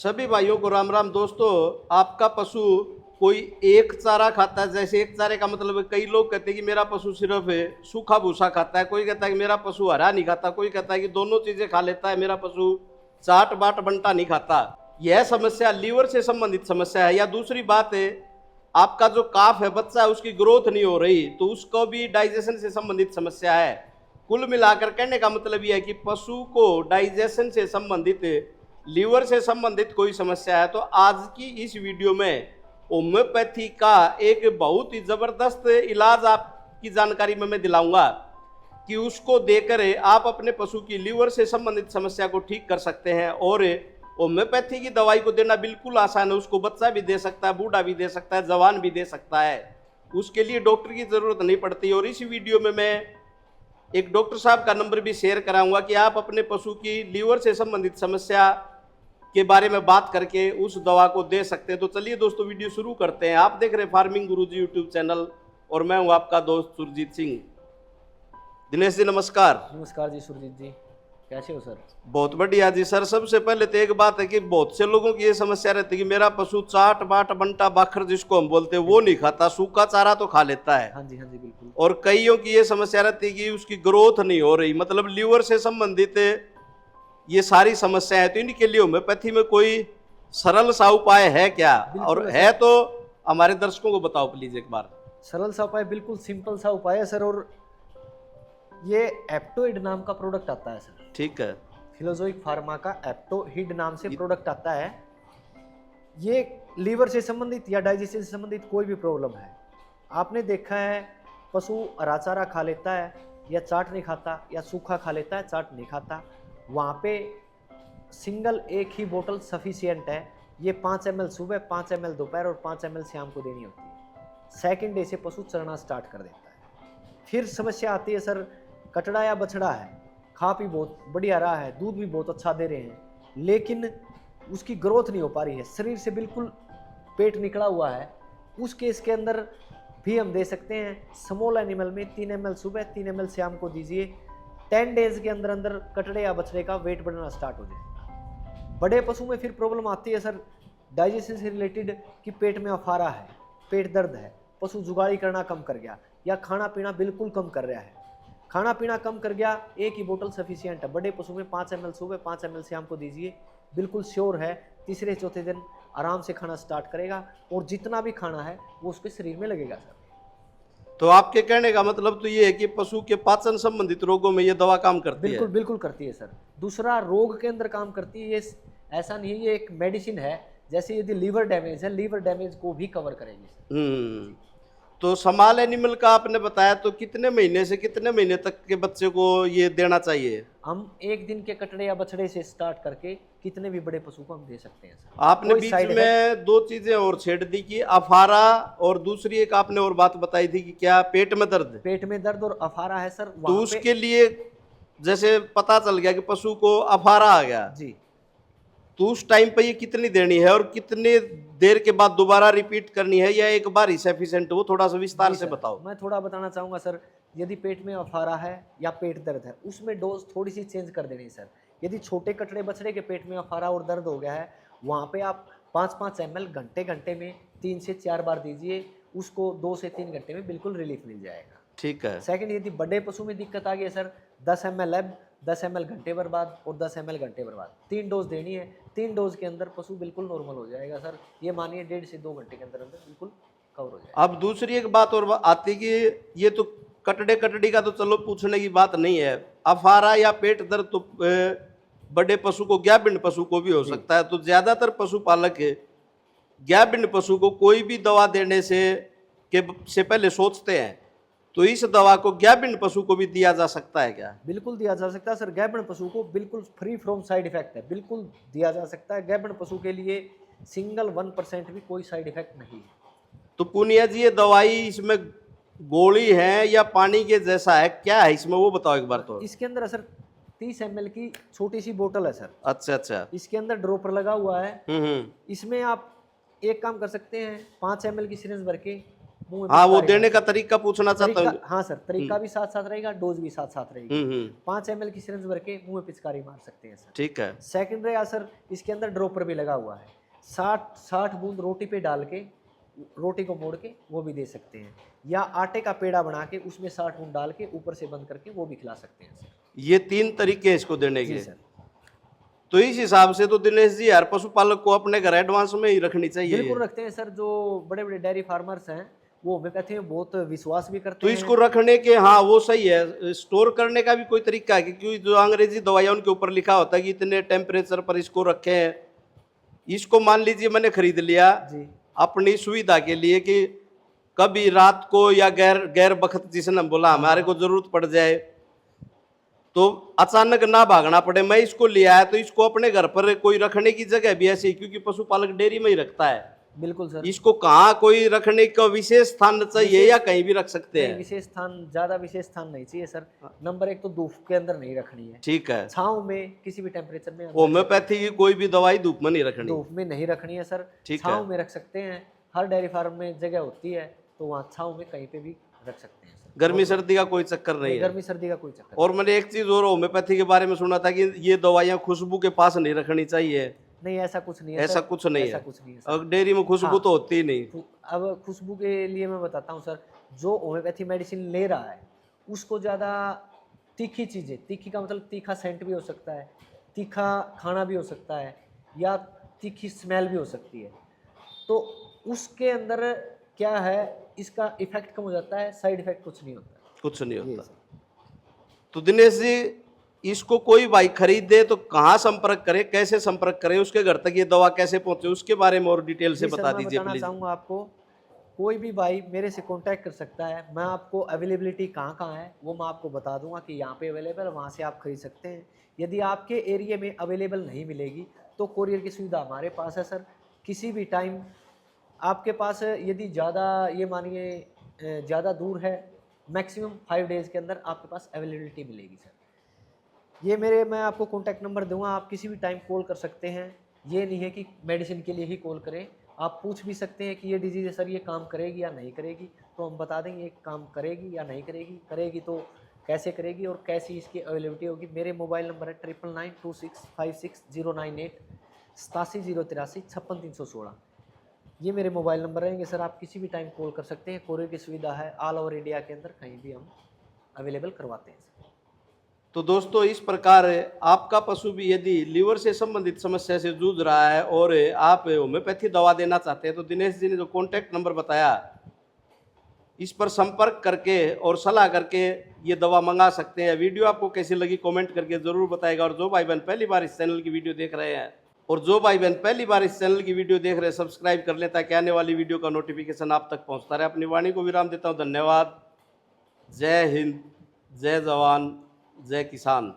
सभी भाइयों को राम राम। दोस्तों, आपका पशु कोई एक चारा खाता है, जैसे एक चारे का मतलब है, कई लोग कहते हैं कि मेरा पशु सिर्फ सूखा भूसा खाता है, कोई कहता है कि मेरा पशु हरा नहीं खाता, कोई कहता है कि दोनों चीजें खा लेता है, मेरा पशु चाट बाट बंटा नहीं खाता। यह समस्या लीवर से संबंधित समस्या है। या दूसरी बात है, आपका जो काफ है, बच्चा है, उसकी ग्रोथ नहीं हो रही, तो उसको भी डाइजेशन से संबंधित समस्या है। कुल मिलाकर कहने का मतलब यह है कि पशु को डाइजेशन से संबंधित, लीवर से संबंधित कोई समस्या है, तो आज की इस वीडियो में होम्योपैथी का एक बहुत ही जबरदस्त इलाज आपकी जानकारी में मैं दिलाऊंगा कि उसको देकर आप अपने पशु की लीवर से संबंधित समस्या को ठीक कर सकते हैं। और होम्योपैथी की दवाई को देना बिल्कुल आसान है। उसको बच्चा भी दे सकता है, बूढ़ा भी दे सकता है, जवान भी दे सकता है, उसके लिए डॉक्टर की जरूरत नहीं पड़ती। और इस वीडियो में मैं एक डॉक्टर साहब का नंबर भी शेयर कराऊंगा कि आप अपने पशु की लीवर से संबंधित समस्या के बारे में बात करके उस दवा को दे सकते हैं। तो चलिए दोस्तों, वीडियो शुरू करते हैं। आप देख रहे हैं फार्मिंग गुरुजी यूट्यूब चैनल और मैं हूं आपका दोस्त सुरजीत सिंह। दिनेश जी नमस्कार। नमस्कार जी सुरजीत जी, कैसे हो सर? बहुत बढ़िया जी सर। सबसे पहले तो एक बात है कि बहुत से लोगों की ये समस्या रहती है कि मेरा पशु चाट बाट बंटा बाखर जिसको हम बोलते हैं वो नहीं खाता, सूखा चारा तो खा लेता है। हाँ जी बिल्कुल। और कईयों की ये समस्या रहती है कि उसकी ग्रोथ नहीं हो रही, मतलब लीवर से संबंधित ये सारी समस्या है। तो इनके लिए होम्योपैथी में कोई सरल सा उपाय है क्या? और है तो हमारे दर्शकों को बताओ प्लीज एक बार। सरल सा उपाय, बिल्कुल सिंपल सा उपाय है सर। और ये एप्टोइड नाम का प्रोडक्ट आता है सर। ठीक है। फिलोजोइक फार्मा का एप्टोहिड नाम से प्रोडक्ट आता है। ये लीवर से संबंधित या डाइजेशन से संबंधित कोई भी प्रॉब्लम है, आपने देखा है पशु हरा चारा खा लेता है या चाट नहीं खाता, या सूखा खा लेता है चाट नहीं खाता, वहाँ पे सिंगल एक ही बोतल सफिशियंट है। ये 5 ml सुबह, 5 ml दोपहर और 5 ml शाम को देनी होती है। सेकंड डे से पशु चरना स्टार्ट कर देता है। फिर समस्या आती है सर, कटड़ा या बछड़ा है, खा पी बहुत बढ़िया रहा है, दूध भी बहुत अच्छा दे रहे हैं, लेकिन उसकी ग्रोथ नहीं हो पा रही है, शरीर से बिल्कुल पेट निकला हुआ है। उस केस के अंदर भी हम दे सकते हैं स्मॉल एनिमल में 3 ml सुबह, 3 ml शाम को दीजिए। 10 डेज के अंदर अंदर कटड़े या बछड़े का वेट बढ़ना स्टार्ट हो जाए। बड़े पशु में फिर प्रॉब्लम आती है सर डाइजेशन से रिलेटेड, कि पेट में अफारा है, पेट दर्द है, पशु जुगाड़ी करना कम कर गया या खाना पीना बिल्कुल कम कर रहा है। खाना पीना कम कर गया, एक ही बोतल सफिशियंट है। बड़े पशु में 5 ml सुबह, 5 ml शाम को दीजिए, बिल्कुल श्योर है तीसरे चौथे दिन आराम से खाना स्टार्ट करेगा और जितना भी खाना है वो उसके शरीर में लगेगा सर। तो आपके कहने का मतलब तो ये है कि पशु के पाचन संबंधित रोगों में ये दवा काम करती बिल्कुल है? बिल्कुल करती है सर। दूसरा, रोग के अंदर काम करती है ये, ऐसा नहीं है, ये एक मेडिसिन है। जैसे यदि लीवर डैमेज है, लीवर डैमेज को भी कवर करेगी सर। तो स्मॉल एनिमल का आपने बताया, तो कितने महीने से कितने महीने तक के बच्चे को ये देना चाहिए? हम 1 दिन के कटड़े या बछड़े से स्टार्ट करके कितने भी बड़े पशु को हम दे सकते हैं सर। आपने बीच में 2 चीजें और छेड़ दी कि अफारा, और दूसरी एक आपने और बात बताई थी कि क्या, पेट में दर्द? पेट में दर्द और अफारा है सर। तो उसके लिए जैसे पता चल गया कि पशु को अफारा आ गया जी, तो उस टाइम पे ये कितनी देनी है और कितने देर के बाद दोबारा रिपीट करनी है, या एक बार ही सफिशिएंट? वो थोड़ा सा विस्तार से बताओ। मैं थोड़ा बताना चाहूँगा सर। यदि पेट में अफारा है या पेट दर्द है, उसमें डोज थोड़ी सी चेंज कर देनी है सर। यदि छोटे कटड़े बछड़े के पेट में अफारा और दर्द हो गया है, वहाँ पे आप 5-5 ml घंटे में 3 से 4 बार दीजिए, उसको 2 से 3 घंटे में बिल्कुल रिलीफ मिल जाएगा। ठीक है। सेकंड, यदि बड़े पशु में दिक्कत आ गई है सर, 10 ml अब, 10 ml घंटे भर बाद और 10 ml घंटे भर बाद 3 डोज देनी है। 3 डोज के अंदर पशु बिल्कुल नॉर्मल हो जाएगा सर। ये मानिए 1.5 से 2 घंटे के अंदर अंदर बिल्कुल कवर हो जाएगा। अब दूसरी एक बात और आती कि ये तो कटड़े कटड़ी का तो चलो पूछने की बात नहीं है, अफारा या पेट दर्द तो बड़े पशु को, ग्याबिंड पशु को भी हो सकता है। तो ज्यादातर पशुपालक ग्याबिंड पशु को कोई भी दवा देने से पहले सोचते हैं, तो इस दवा को ग्याबिंड पशु को भी दिया जा सकता है क्या? बिल्कुल दिया जा सकता है सर। गैबन पशु को बिल्कुल फ्री फ्रॉम साइड इफेक्ट है, बिल्कुल दिया जा सकता है। गैबन पशु के लिए सिंगल 1% भी कोई साइड इफेक्ट नहीं है। तो पुनिया जी, ये दवाई इसमें गोली है या पानी के जैसा है, क्या है इसमें, वो बताओ एक बार। तो इसके अंदर सर 30 ml की छोटी सी बोतल है सर। अच्छा अच्छा। इसके अंदर ड्रॉपर लगा हुआ है। इसमें आप एक काम कर सकते हैं, 5 ml की सिरिंज भर के मुंह में हाँ, वो पिचकारी देने मार का सकते हैं। तरीका पूछना चाहता हूँ। हाँ सर, तरीका भी साथ साथ रहेगा, डोज भी साथ साथ रहेगी। हम्म। 5 ml की सिरिंज भर के मुंह में पिचकारी मार सकते हैं सर। ठीक है। सेकंड रहेगा सर, इसके अंदर ड्रॉपर भी लगा हुआ है। 60 बूंद रोटी पे डाल के, रोटी को मोड़ के वो भी दे सकते हैं, या आटे का पेड़ा बना के उसमें 60 बूंद डाल के ऊपर से बंद करके वो भी खिला सकते हैं सर। ये 3 तरीके हैं इसको देने जी के। सर, तो इस हिसाब से तो दिनेश जी हर पशुपालक को अपने घर एडवांस में ही रखनी चाहिए। बिल्कुल रखते हैं सर। जो बड़े बड़े डेयरी फार्मर्स हैं वो होम्योपैथी में बहुत विश्वास भी करते तो हैं। इसको रखने के, हाँ वो सही है, स्टोर करने का भी कोई तरीका है? क्योंकि जो अंग्रेजी दवाइयां उनके ऊपर लिखा होता है कि इतने टेम्परेचर पर इसको रखें। इसको मान लीजिए मैंने खरीद लिया जी अपनी सुविधा के लिए कि कभी रात को या गैर गैर बखत जिसने बोला हमारे को जरूरत पड़ जाए तो अचानक ना भागना पड़े, मैं इसको ले आया तो इसको अपने घर पर कोई रखने की जगह भी ऐसी, क्योंकि पशुपालक डेयरी में ही रखता है, बिल्कुल सर। इसको कहाँ कोई रखने का विशेष स्थान चाहिए या कहीं भी रख सकते नहीं, हैं? विशेष स्थान, ज्यादा विशेष स्थान नहीं चाहिए सर। नंबर 1 तो धूप के अंदर नहीं रखनी है, ठीक है। छांव में किसी भी टेम्परेचर में। होम्योपैथी की कोई भी दवाई धूप में नहीं रखनी? धूप में नहीं रखनी है सर, ठीक छांव है। में रख सकते हैं। हर डेयरी फार्म में जगह होती है तो वहाँ छांव में कहीं पे भी रख सकते हैं सर। गर्मी सर्दी का कोई चक्कर नहीं है? गर्मी सर्दी का कोई चक्कर और मैंने एक चीज और होम्योपैथी के बारे में सुना था कि ये दवाइयाँ खुशबू के पास नहीं रखनी चाहिए। नहीं, ऐसा कुछ नहीं है ऐसा सर, कुछ नहीं ऐसा है? कुछ नहीं है सर। और डेयरी में खुशबू हाँ। तो होती ही नहीं। तो अब खुशबू के लिए मैं बताता हूँ सर, जो होम्योपैथी मेडिसिन ले रहा है उसको ज़्यादा तीखी चीज़ें, तीखी का मतलब तीखा सेंट भी हो सकता है, तीखा खाना भी हो सकता है, या तीखी स्मेल भी हो सकती है, तो उसके अंदर क्या है, इसका इफेक्ट कम हो जाता है, साइड इफेक्ट कुछ नहीं होता। कुछ नहीं ये होता। सर। तो दिनेश जी, इसको कोई भाई खरीदे तो कहाँ संपर्क करे, कैसे संपर्क करे, उसके घर तक ये दवा कैसे पहुंचे, उसके बारे में और डिटेल से जी सर, बता मैं दीजिए बताना प्लीज। चाहूँगा आपको, कोई भी भाई मेरे से कांटेक्ट कर सकता है। मैं आपको अवेलेबिलिटी कहाँ कहाँ है वो मैं आपको बता दूंगा कि यहाँ पे अवेलेबल, वहाँ से आप खरीद सकते हैं। यदि आपके एरिया में अवेलेबल नहीं मिलेगी तो कोरियर की सुविधा हमारे पास है सर। किसी भी टाइम आपके पास, यदि ज़्यादा ये मानिए ज़्यादा दूर है, मैक्सिमम 5 डेज़ के अंदर आपके पास अवेलेबिलिटी मिलेगी सर। ये मैं आपको कॉन्टैक्ट नंबर दूंगा, आप किसी भी टाइम कॉल कर सकते हैं। ये नहीं है कि मेडिसिन के लिए ही कॉल करें, आप पूछ भी सकते हैं कि ये डिजीज़ है सर, ये काम करेगी या नहीं करेगी, तो हम बता देंगे ये काम करेगी या नहीं करेगी, करेगी तो कैसे करेगी और कैसी इसकी अवेलेबिलिटी होगी। मेरे मोबाइल नंबर है 9992656098 8703865316। ये मेरे मोबाइल नंबर रहेंगे सर, आप किसी भी टाइम कॉल कर सकते हैं। कोरियर की सुविधा है ऑल ओवर इंडिया के अंदर, कहीं भी हम अवेलेबल करवाते हैं सर। तो दोस्तों, इस प्रकार आपका पशु भी यदि लीवर से संबंधित समस्या से जूझ रहा है और आप होम्योपैथी दवा देना चाहते हैं तो दिनेश जी ने जो कॉन्टैक्ट नंबर बताया, इस पर संपर्क करके और सलाह करके ये दवा मंगा सकते हैं। वीडियो आपको कैसी लगी कमेंट करके ज़रूर बताएगा। और जो भाई बहन पहली बार इस चैनल की वीडियो देख रहे हैं सब्सक्राइब कर लें ताकि आने वाली वीडियो का नोटिफिकेशन आप तक पहुंचता रहे। अपनी वाणी को विराम देता हूं। धन्यवाद। जय हिंद, जय जवान, जय किसान।